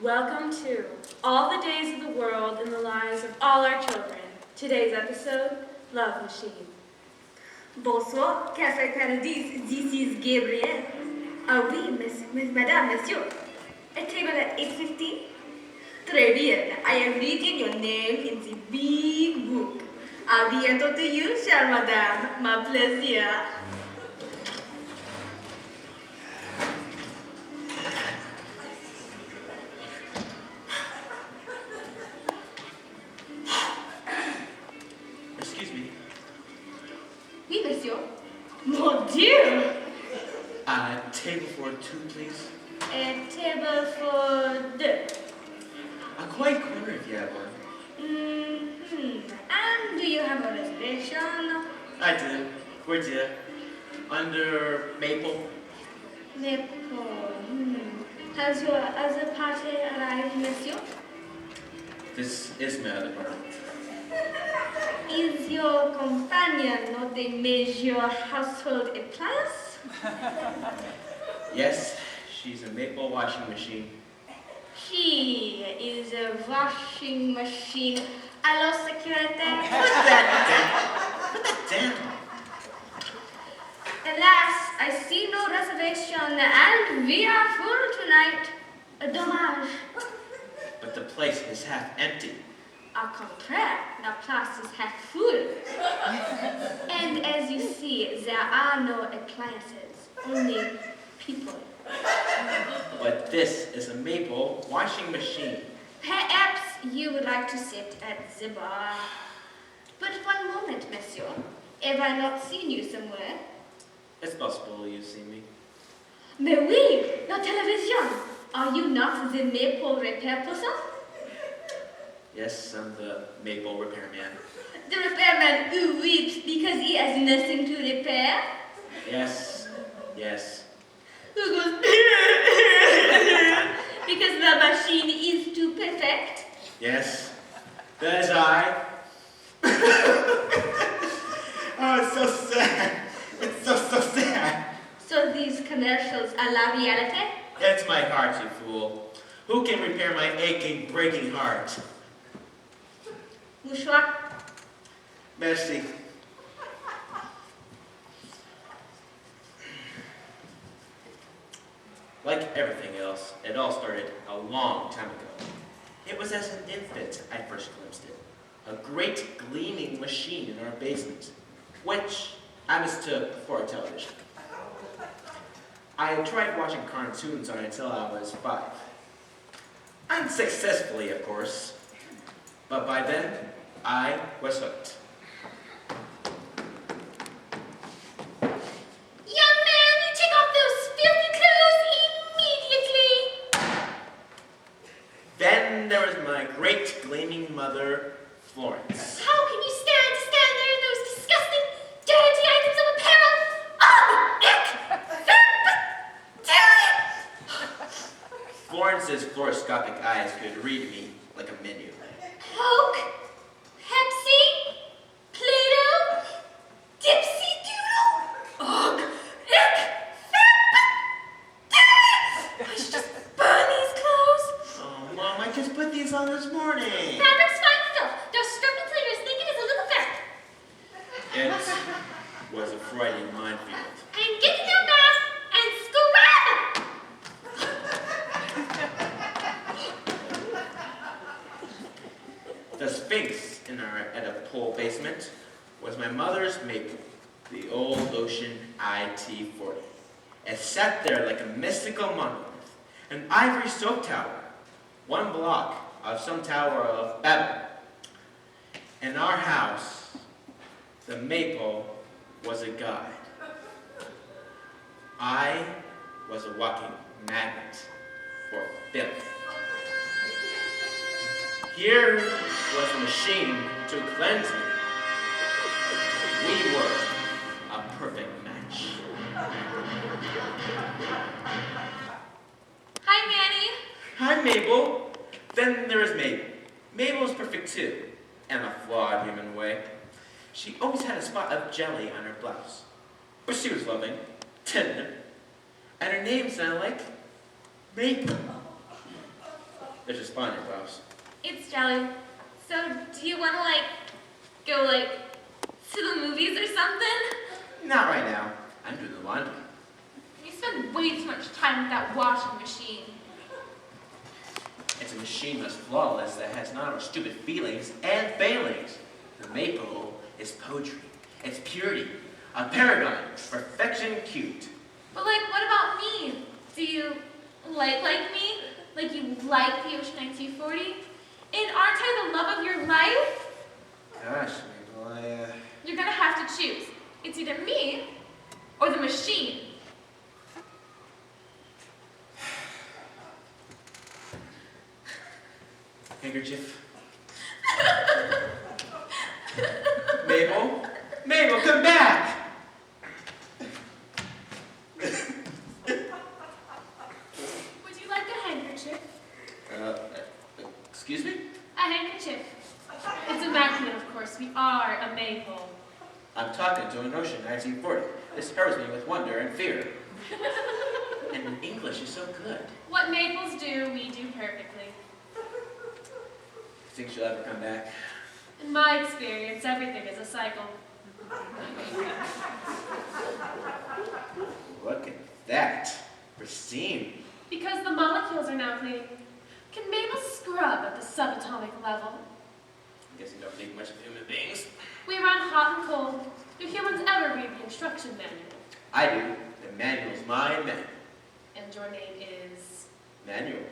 Welcome to All the Days of the World in the Lives of All Our Children. Today's episode, Love Machine. Bonsoir, Cascade, this is Gabriel. Oui, madame, monsieur. A table at 8:50? Très bien, I am reading your name in the big book. À bientôt to you, chère madame. My plaisir. Excuse me. Oui, monsieur. Mon Dieu! Table for two, please. A table for deux. A quiet corner if you have one. And do you have a reservation? I do. Where's it? Under Maple. Nicole. Has your other party arrived, monsieur? This is my other part. Is your companion not a major household appliance? Yes, she's a Maple washing machine. She is a washing machine. Alors, sécurité. Put that down. Alas, I see no reservation, and we are full tonight. Dommage. But the place is half empty. Au contraire, la place is half full. And as you see, there are no appliances, only people. But this is a Maple washing machine. Perhaps you would like to sit at the bar. But one moment, monsieur. Have I not seen you somewhere? It's possible you've seen me. Mais oui, la télévision. Are you not the Maple repair person? Yes, I'm the Maple Repairman. The repairman who weeps because he has nothing to repair? Yes. Who goes because the machine is too perfect? Yes. That is I. Oh, it's so sad. It's so sad. So these commercials are la reality? It's my heart, you fool. Who can repair my aching, breaking heart? Mouchoir? Merci. Like everything else, it all started a long time ago. It was as an infant I first glimpsed it. A great gleaming machine in our basement, which I mistook for a television. I had tried watching cartoons on it until I was 5. Unsuccessfully, of course. But by then, I was hooked. Young man, you take off those filthy clothes immediately! Then there was my great gleaming mother, Florence. How can you stand there in those disgusting, dirty items of apparel? Florence's fluoroscopic eyes could read me like a menu. Coke? Pepsi? Play-Doh? Dipsy Doodle? Ugh! Ick! I should just burn these clothes. Oh, Mom, I just put these on this morning. Fabric's fine still. Those stripping cleaners think it is a little fabric. It was a frightening minefield. And get in your bath and scrub! The Sphinx in our Alienopoly basement was my mother's Maple, the old ocean IT-40. It sat there like a mystical monolith, an ivory soap tower, one block of some tower of Babel. In our house, the Maple was a guide. I was a walking magnet for filth. Here was a machine to cleanse me. We were a perfect match. Hi, Manny. Hi, Mabel. Then there is Mabel. Mabel is perfect too, in a flawed human way. She always had a spot of jelly on her blouse. But she was loving, tender, and her name sounded like Maple. There's a spawn in your blouse. It's Jelly. So, do you want to, go, to the movies or something? Not right now. I'm doing the laundry. You spend way too much time with that washing machine. It's a machine that's flawless, that has none of our stupid feelings and failings. The maple is poetry. It's purity. A paragon. Perfection cute. But, what about me? Do you like me? Like you like the Ocean IT-40? And aren't I the love of your life? Gosh, Mabel, You're gonna have to choose. It's either me or the machine. Handkerchief. Mabel? Mabel, come back! Would you like a handkerchief? Excuse me? A handkerchief. It's a Madman, of course. We are a Mabel. I'm talking to an Ocean 1940. This fills me with wonder and fear. And English is so good. What Maples do, we do perfectly. Think she'll ever come back? In my experience, everything is a cycle. Look at that. Pristine. Because the molecules are now clean. Can Mabel scrub at the subatomic level? I guess you don't think much of human beings. We run hot and cold. Do humans ever read the instruction manual? I do. The manual's my manual. And your name is? Manual.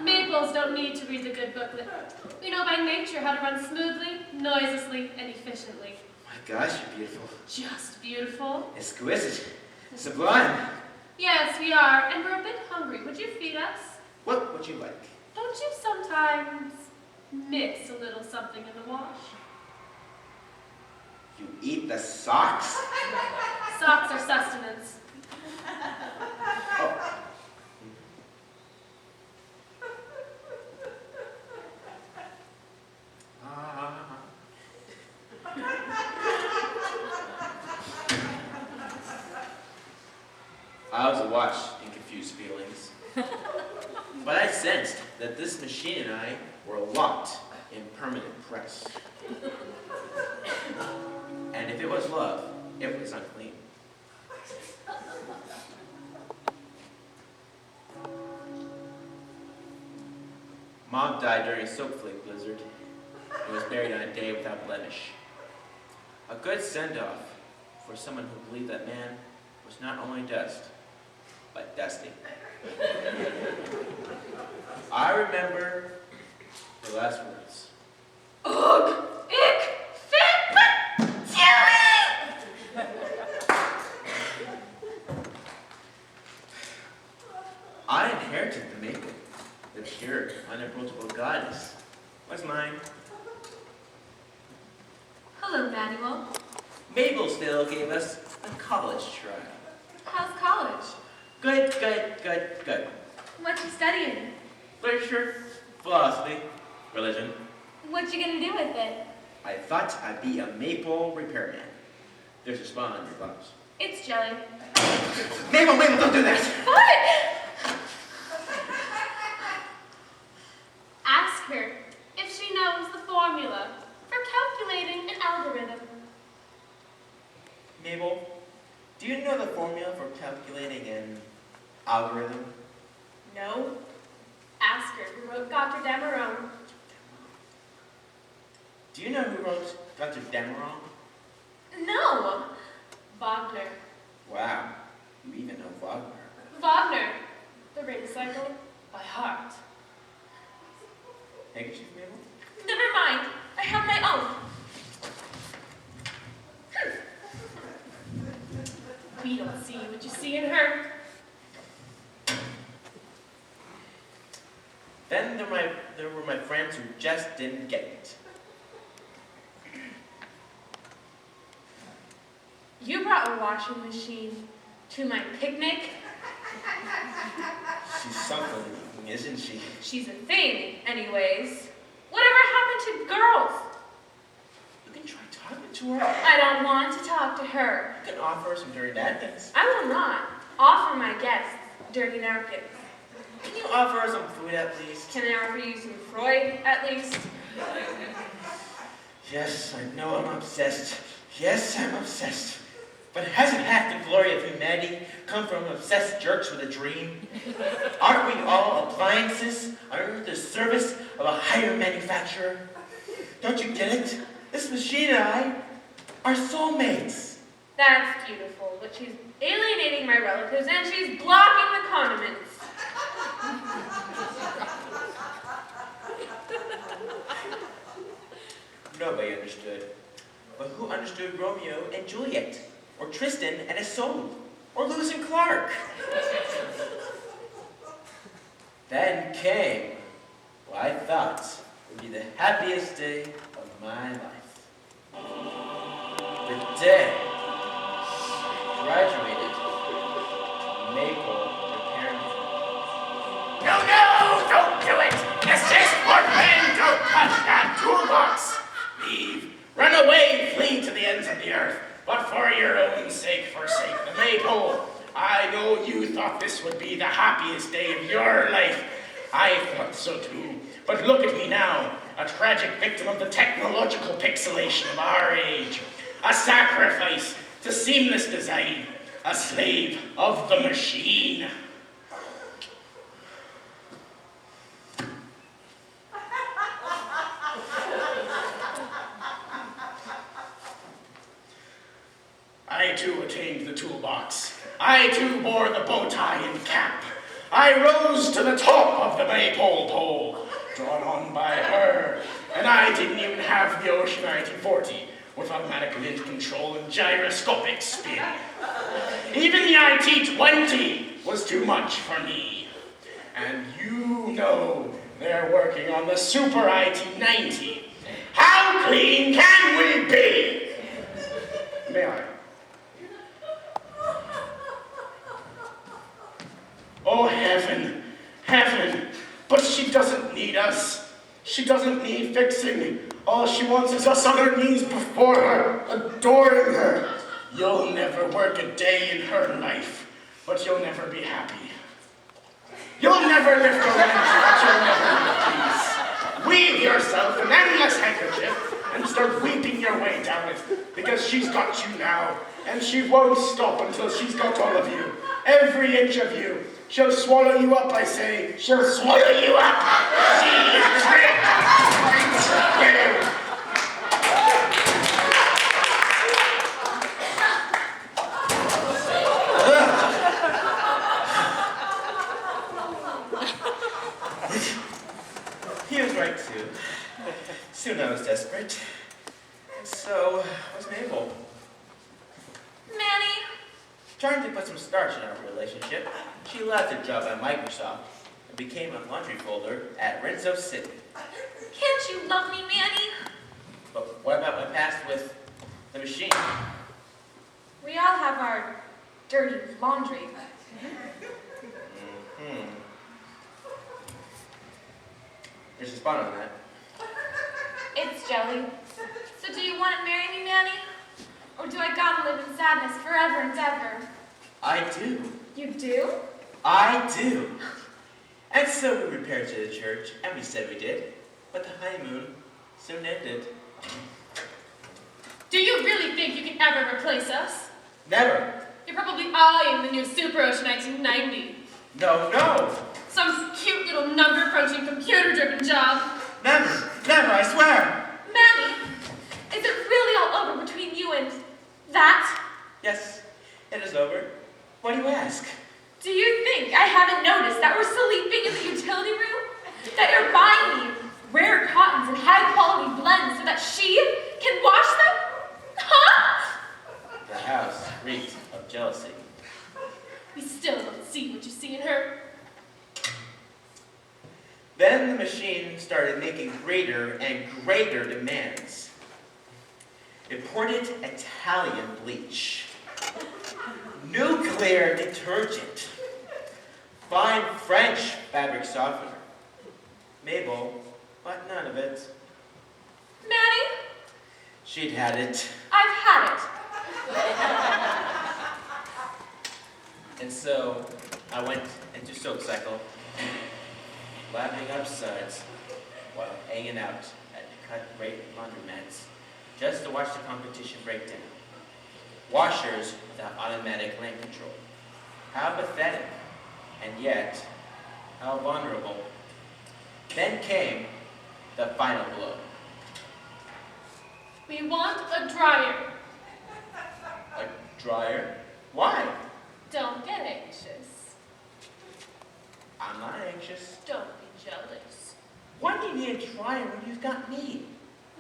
Maples don't need to read the good booklet. We know by nature how to run smoothly, noiselessly, and efficiently. My gosh, you're beautiful. Just beautiful. Exquisite. Sublime. Yes, we are, and we're a bit hungry. Would you feed us? What would you like? Don't you sometimes mix a little something in the wash? You eat the socks? Socks are sustenance. Oh. I was awash in confused feelings. But I sensed that this machine and I were locked in permanent press. And if it was love, it was unclean. Mom died during a soap flake blizzard and was buried on a day without blemish. A good send-off for someone who believed that man was not only dust, but dusty. I remember the last words. Ugh! Ick! Fit! Chewy! I inherited the maple, the pure, unapproachable goddess. What's mine? Hello, Manuel. Mabel still gave us a college try. How's college? Good, good, good, good. What you studying? Literature, philosophy, religion. What you gonna do with it? I thought I'd be a maple repairman. There's a spawn on your blouse. It's jelly. Mabel, Mabel, don't do that! What? Ask her if she knows the formula for calculating an algorithm. Mabel, do you know the formula for calculating an algorithm? No. Ask her who wrote Dr. Demerone. Do you know who wrote Dr. Demerone? No. Wagner. Wow, you even know Wagner. Wagner. The ring cycle by heart. Handkerchief, Mabel? Never mind. I have my own. We don't see what you see in her. Then there were my friends who just didn't get it. You brought a washing machine to my picnic. She's something, isn't she? She's a thing, anyways. Whatever happened to girls? You can try talking to her. I don't want to talk to her. You can offer her some dirty napkins. I will not offer my guests dirty napkins. Can you offer us some food at least? Can I offer you some Freud, at least? Yes, I know I'm obsessed. Yes, I'm obsessed. But hasn't half the glory of humanity come from obsessed jerks with a dream? Aren't we all appliances under the service of a higher manufacturer? Don't you get it? This machine and I are soulmates. That's beautiful, but she's alienating my relatives and she's blocking the condiments. Nobody understood. But who understood Romeo and Juliet? Or Tristan and Isolde? Or Lewis and Clark? Then came what I thought would be the happiest day of my life. The day I graduated to Mabel Repairman. No, don't do it! Assist Workman, don't touch that toolbox! Leave, run away, flee to the ends of the earth, but for your own sake forsake the Maypole. I know you thought this would be the happiest day of your life. I thought so too, but look at me now, a tragic victim of the technological pixelation of our age. A sacrifice to seamless design, a slave of the machine. I too attained the toolbox. I too bore the bow tie and cap. I rose to the top of the Maypole pole, drawn on by her, and I didn't even have the Ocean IT-40 with automatic lid control and gyroscopic spin. Even the IT-20 was too much for me. And you know they're working on the Super IT-90. How clean can we be? May I? Oh, heaven, heaven, but she doesn't need us. She doesn't need fixing. All she wants is us on her knees before her, adoring her. You'll never work a day in her life, but you'll never be happy. You'll never lift a lamp, but you'll never be at peace. Weave yourself an endless handkerchief and start weeping your way down it, because she's got you now, and she won't stop until she's got all of you, every inch of you. She'll swallow you up, I say. She'll swallow you up. She is He was right too. Soon I was desperate. And so was Mabel. Manny, Trying to put some starch in our relationship, she left her job at Microsoft and became a laundry folder at Renzo City. can't you love me, Manny? But what about my past with the machine? We all have our dirty laundry. Mm-hmm. There's a spot on that. It's jelly. So do you want to marry me, Manny? Or do I gotta live in sadness forever and ever? I do. You do? I do. And so we repaired to the church, and we said we did. But the honeymoon soon ended. Do you really think you can ever replace us? Never. You're probably eyeing the new Super Ocean 1990. No. Some cute little number-crunching, computer-driven job. Never, I swear. Manny, is it really all over between you and that? Yes, it is over. Why do you ask? Do you think I haven't noticed that we're sleeping in the utility room? That you're buying me rare cottons and high-quality blends so that she can wash them? Huh? The house reeked of jealousy. We still don't see what you see in her. Then the machine started making greater and greater demands. Imported Italian bleach, nuclear detergent, fine French fabric softener. Mabel, but none of it. Manny, She'd had it. I've had it. And so I went into soap cycle, lapping up suds while hanging out at cut-rate laundromats just to watch the competition break down. Washers without automatic lane control. How pathetic, and yet, how vulnerable. Then came the final blow. We want a dryer. A dryer? Why? Don't get anxious. I'm not anxious. Don't be jealous. Why do you need a dryer when you've got me?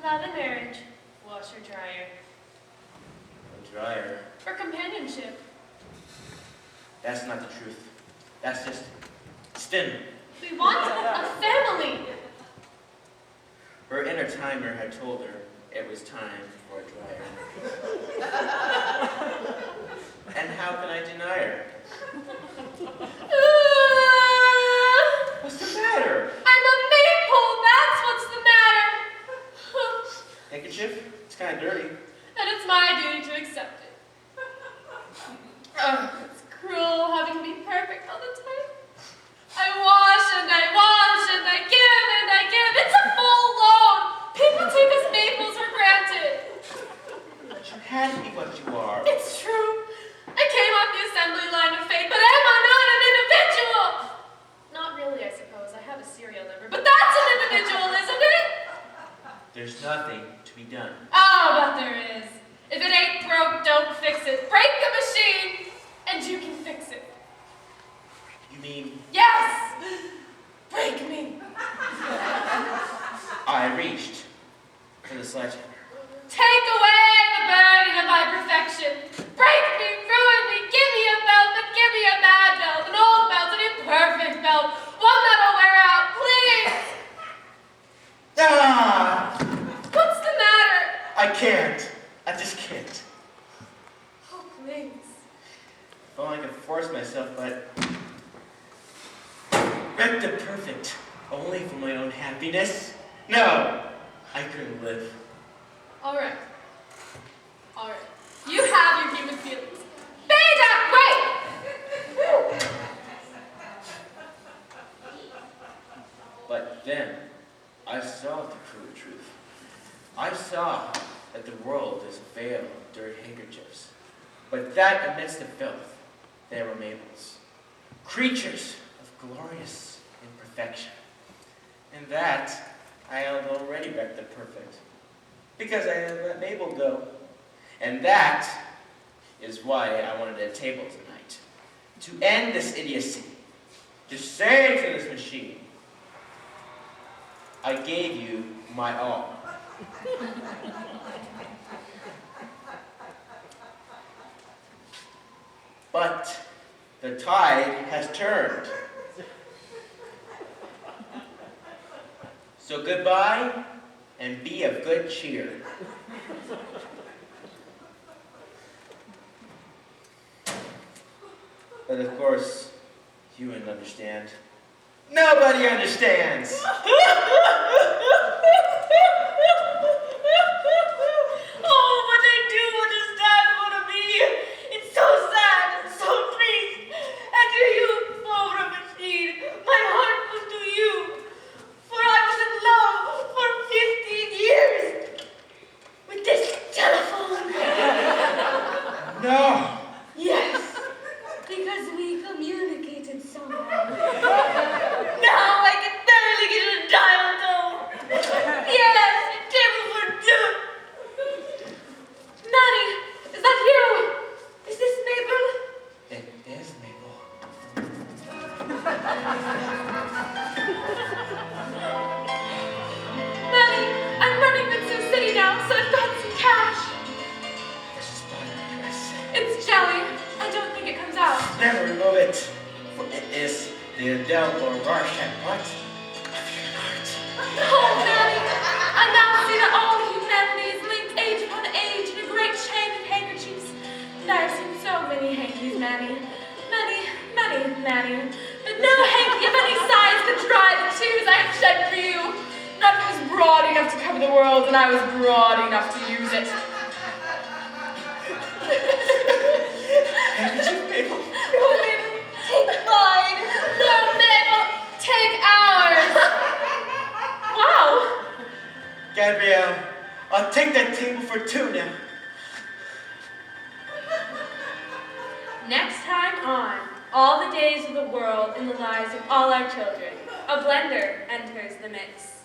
Love and marriage. Washer dryer. A dryer? For companionship. That's not the truth. That's just stim. We want a family. Her inner timer had told her it was time for a dryer. And how can I deny her? What's the matter? I'm a maypole, that's what's the matter. Handkerchief? It's kind of dirty. And it's my duty to accept it. It's cruel having to be perfect all the time. I wash and I wash and I give and I give. It's a full load. People take us maples for granted. But you had to be what you are. It's true. I came off the assembly line of fate, but am I not an individual? Not really, I suppose. I have a serial number, but that's an individual, isn't it? There's nothing to be done. Oh, but there is. If it ain't broke, don't fix it. Break the machine, and you can fix it. You mean? Yes! Break me. I reached for the sledgehammer. Take away the burden of my perfection. Break me, ruin me, give me a belt, but give me a bad belt, an old belt, an imperfect belt, one that'll wear out, please. Ah! What's the matter? I can't. I just can't. Oh, please. If only I could force myself, but wreck the perfect only for my own happiness? No, I couldn't live. All right. All right. You have your human feelings. Beta, wait! But then, I saw the cruel truth. I saw that the world is a veil of dirty handkerchiefs, but that amidst the filth, there were Mabels, creatures of glorious imperfection. And that, I had already wrecked the perfect, because I had let Mabel go. And that is why I wanted a table tonight, to end this idiocy, to say to this machine, I gave you my all. But the tide has turned. So goodbye, and be of good cheer. But of course, you wouldn't understand. Nobody understands! Oh, but I do understand what it means. It's so sad, so triste. And to you, poor machine, my heart was to you. For I was in love for 15 years with this telephone. No! Yes, because we communicated somehow. Now I can barely get a dial tone. Yes, a table for two. Maddie, is that you? Is this Mabel? It is Mabel. Maddie, I'm running to Sioux City now, so I've got some cash. This is my dress. It's jelly. I don't think it comes out. Never remove it, for it is the Adele or Rorschach part of your heart. Oh, Maddie, I now see that all humanity is linked age upon age in a great chain of handkerchiefs. And I have seen so many hankies, Maddie. Many. But no hanky of any size could dry the tears I have shed for you. Not if it was broad enough to cover the world and I was broad enough to use it. Handkerchief, Mabel. Oh, Mabel, take mine. Gabrielle, I'll take that table for two now. Next time on All the Days of the World in the Lives of All Our Children, a blender enters the mix.